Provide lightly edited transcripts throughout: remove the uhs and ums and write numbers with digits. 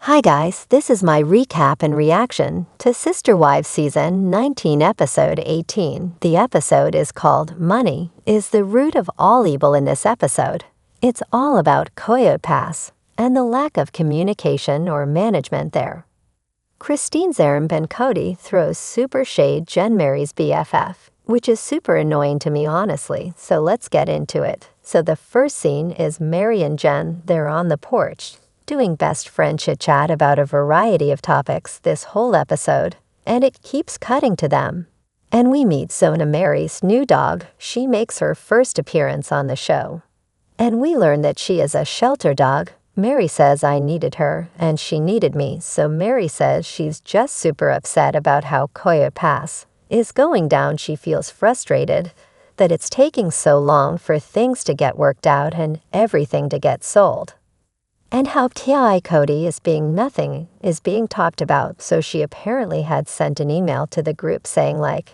Hi guys, this is my recap and reaction to Sister Wives Season 19 Episode 18. The episode is called Money is the Root of All Evil. In this episode, it's all about Coyote Pass and the lack of communication or management there. Christine's Robyn Kody throws super shade Jen Mary's BFF, which is super annoying to me honestly, so let's get into it. So the first scene is Mary and Jen, they're on the porch, doing best friend chit-chat about a variety of topics this whole episode, and it keeps cutting to them. And we meet Sona, Mary's new dog. She makes her first appearance on the show. And we learn that she is a shelter dog. Mary says I needed her, and she needed me, so Mary says she's just super upset about how Coyote Pass is going down. She feels frustrated that it's taking so long for things to get worked out and everything to get sold. And how Kody Kody is being talked about, so she apparently had sent an email to the group saying like,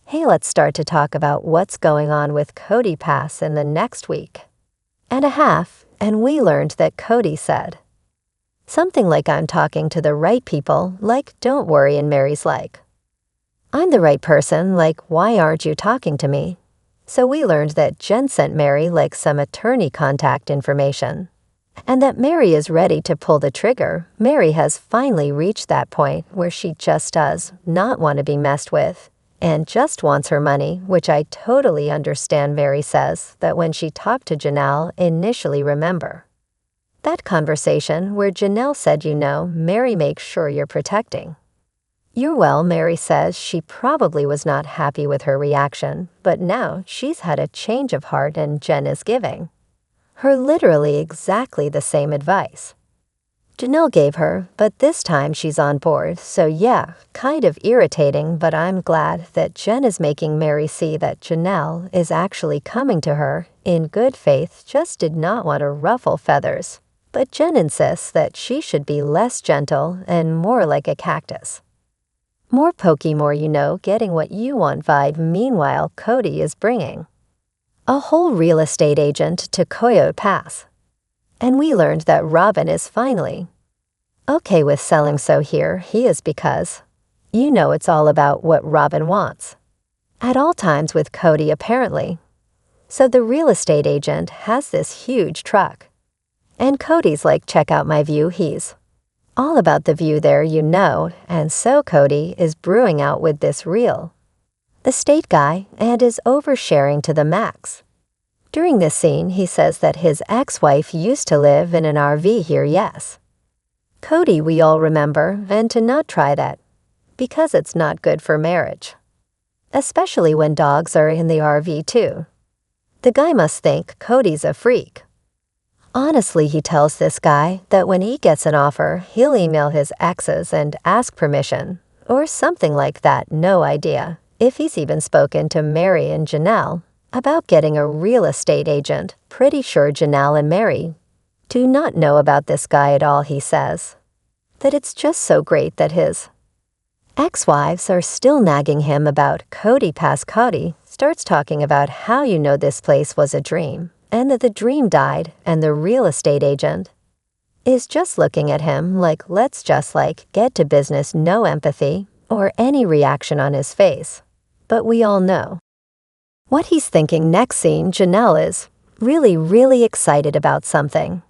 hey, let's start to talk about what's going on with Coyote Pass in the next week and a half, and we learned that Kody said something like, I'm talking to the right people, like, don't worry, and Mary's like, I'm the right person, like, why aren't you talking to me? So we learned that Jen sent Mary like some attorney contact information, and that Mary is ready to pull the trigger. Mary has finally reached that point where she just does not want to be messed with and just wants her money, which I totally understand. Mary says that when she talked to Janelle initially, remember that conversation where Janelle said, Mary, make sure you're protecting your well. Mary says she probably was not happy with her reaction, but now she's had a change of heart and Jen is giving her literally exactly the same advice Janelle gave her, but this time she's on board. So yeah, kind of irritating, but I'm glad that Jen is making Mary see that Janelle is actually coming to her in good faith, just did not want to ruffle feathers. But Jen insists that she should be less gentle and more like a cactus. More pokey, more getting what you want vibe. Meanwhile, Kody is bringing a whole real estate agent to Coyote Pass. And we learned that Robyn is finally okay with selling, so here he is because, it's all about what Robyn wants at all times with Kody apparently. So the real estate agent has this huge truck, and Cody's like, check out my view. He's all about the view there, and so Kody is brewing out with this real estate guy and is oversharing to the max. During this scene, he says that his ex-wife used to live in an RV here. Yes, Kody, we all remember, and to not try that because it's not good for marriage, especially when dogs are in the RV too. The guy must think Cody's a freak. Honestly, he tells this guy that when he gets an offer, he'll email his exes and ask permission or something like that. No idea if he's even spoken to Mary and Janelle about getting a real estate agent. Pretty sure Janelle and Mary do not know about this guy at all. He says that it's just so great that his ex-wives are still nagging him about Coyote Pass. Kody starts talking about how this place was a dream and that the dream died, and the real estate agent is just looking at him like, let's just get to business. No empathy or any reaction on his face, but we all know what he's thinking. Next scene, Janelle is really excited about something,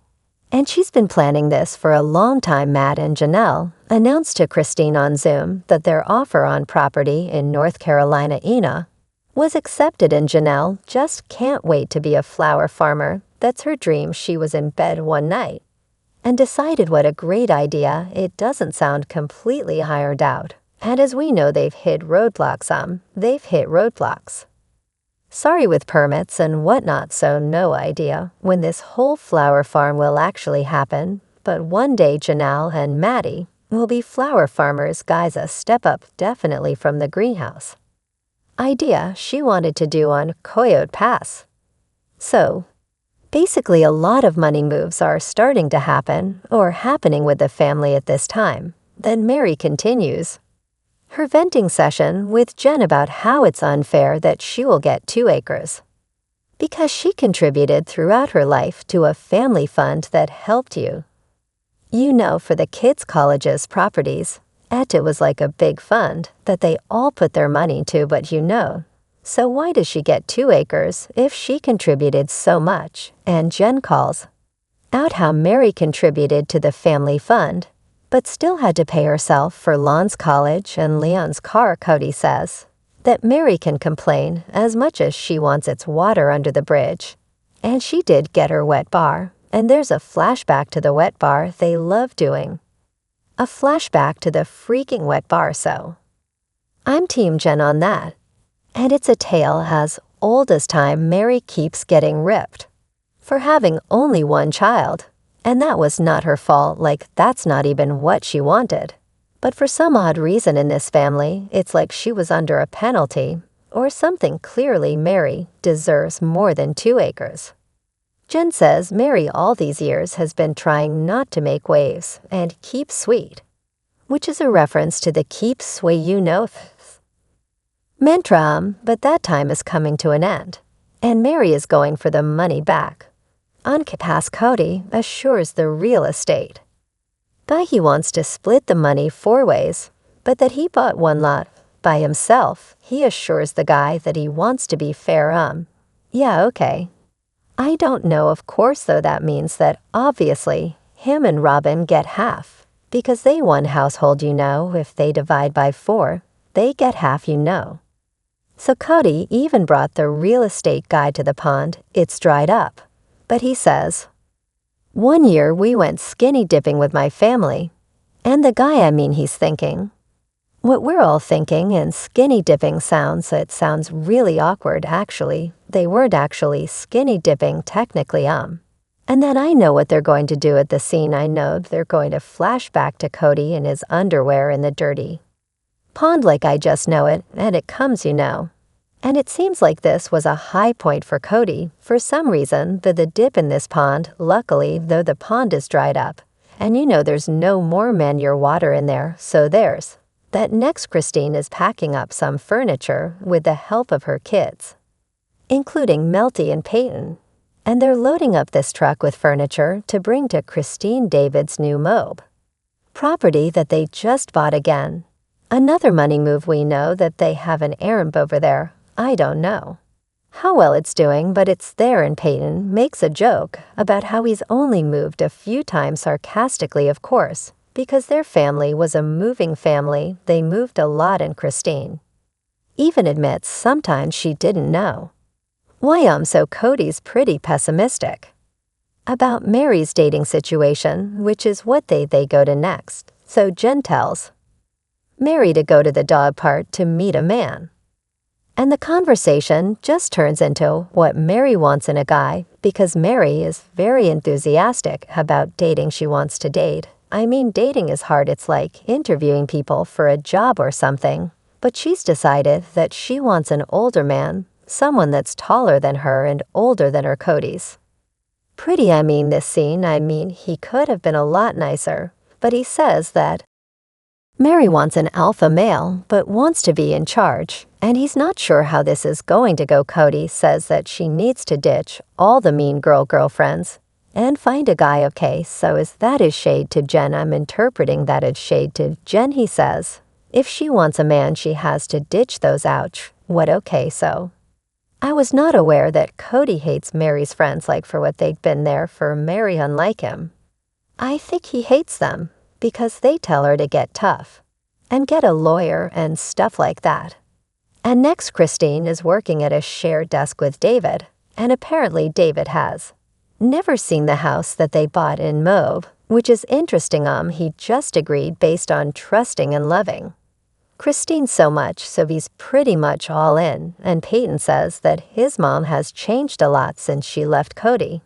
and she's been planning this for a long time. Matt and Janelle announced to Christine on Zoom that their offer on property in North Carolina was accepted, and Janelle just can't wait to be a flower farmer. That's her dream. She was in bed one night and decided what a great idea. It doesn't sound completely hired out, and as we know, they've hit roadblocks. Sorry, with permits and whatnot, so no idea when this whole flower farm will actually happen, but one day Janelle and Maddie will be flower farmers. Guys, a step up definitely from the greenhouse idea she wanted to do on Coyote Pass. So basically, a lot of money moves are starting to happen or happening with the family at this time. Then Mary continues her venting session with Jen about how it's unfair that she will get 2 acres because she contributed throughout her life to a family fund that helped For the kids' colleges' properties, it was like a big fund that they all put their money to, but So why does she get 2 acres if she contributed so much? And Jen calls out how Mary contributed to the family fund, but still had to pay herself for Lon's college and Leon's car. Kody says that Mary can complain as much as she wants its water under the bridge. And she did get her wet bar, and there's a flashback to the wet bar they love doing. A flashback to the freaking wet bar, so I'm Team Jen on that. And it's a tale as old as time. Mary keeps getting ripped for having only one child, and that was not her fault, like that's not even what she wanted. But for some odd reason in this family, it's like she was under a penalty or something. Clearly Mary deserves more than 2 acres. Jen says Mary all these years has been trying not to make waves and keep sweet, which is a reference to the keep sway mantra, but that time is coming to an end, and Mary is going for the money back. Past Kody assures the real estate guy he wants to split the money 4 ways, but that he bought 1 lot by himself. He assures the guy that he wants to be fair. Yeah, okay. I don't know, of course, though that means that obviously him and Robyn get half, because they one household. If they divide by 4, they get half. So Kody even brought the real estate guy to the pond. It's dried up, but he says, "1 year we went skinny dipping with my family." And the guy, he's thinking what we're all thinking, and skinny dipping it sounds really awkward. Actually, they weren't actually skinny dipping technically. And then I know what they're going to do at the scene. I know they're going to flash back to Kody in his underwear in the dirty pond, like I just know it, and it comes. And it seems like this was a high point for Kody. For some reason, the dip in this pond, luckily, though the pond is dried up, and there's no more manure water in there, so there's that. Next, Christine is packing up some furniture with the help of her kids, including Melty and Peyton, and they're loading up this truck with furniture to bring to Christine David's new mob property that they just bought again. Another money move. We know that they have an errand over there. I don't know how well it's doing, but it's there, and Peyton makes a joke about how he's only moved a few times, sarcastically, of course, because their family was a moving family. They moved a lot, and Christine even admits sometimes she didn't know why. So Kody's pretty pessimistic about Mary's dating situation, which is what they go to next. So Jen tells Mary to go to the dog park to meet a man. And the conversation just turns into what Mary wants in a guy, because Mary is very enthusiastic about dating. She wants to date. Dating is hard. It's like interviewing people for a job or something. But she's decided that she wants an older man, someone that's taller than her and older than her. Kody's pretty. This scene, he could have been a lot nicer, but he says that Mary wants an alpha male, but wants to be in charge, and he's not sure how this is going to go. Kody says that she needs to ditch all the mean girlfriends and find a guy. Okay, so that is shade to Jen. I'm interpreting that as shade to Jen. He says if she wants a man, she has to ditch those. Ouch. What? Okay, so I was not aware that Kody hates Mary's friends like for what they'd been there for Mary. Unlike him, I think he hates them because they tell her to get tough and get a lawyer and stuff like that. And next, Christine is working at a shared desk with David, and apparently David has never seen the house that they bought in Mauve, which is interesting. He just agreed based on trusting and loving Christine so much, so he's pretty much all in. And Peyton says that his mom has changed a lot since she left Kody,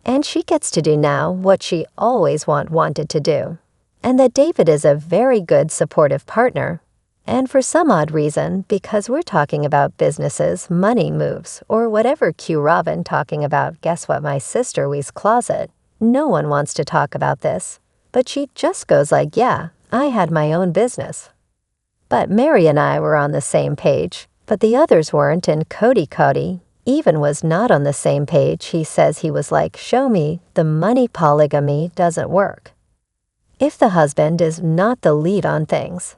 and she gets to do now what she always wanted to do. And that David is a very good supportive partner. And for some odd reason, because we're talking about businesses, money moves, or whatever. Robyn talking about, guess what, my sister we's closet. No one wants to talk about this, but she just goes like, yeah, I had my own business. But Mary and I were on the same page, but the others weren't, and Kody Kody even was not on the same page. He says he was like, show me the money. Polygamy doesn't work. if the husband is not the lead on things.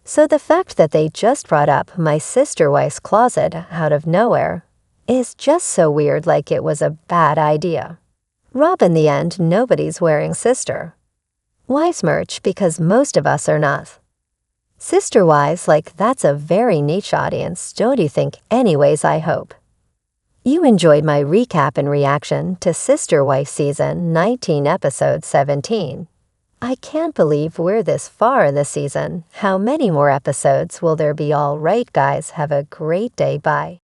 So the fact that they just brought up my sister wife's closet out of nowhere is just so weird, like it was a bad idea. Rob, in the end, nobody's wearing sister wives merch because most of us are not. Sister wives, like, that's a very niche audience, don't you think? Anyways, I hope you enjoyed my recap and reaction to Sister Wife Season 19 Episode 17. I can't believe we're this far in the season. How many more episodes will there be? All right, guys, have a great day. Bye.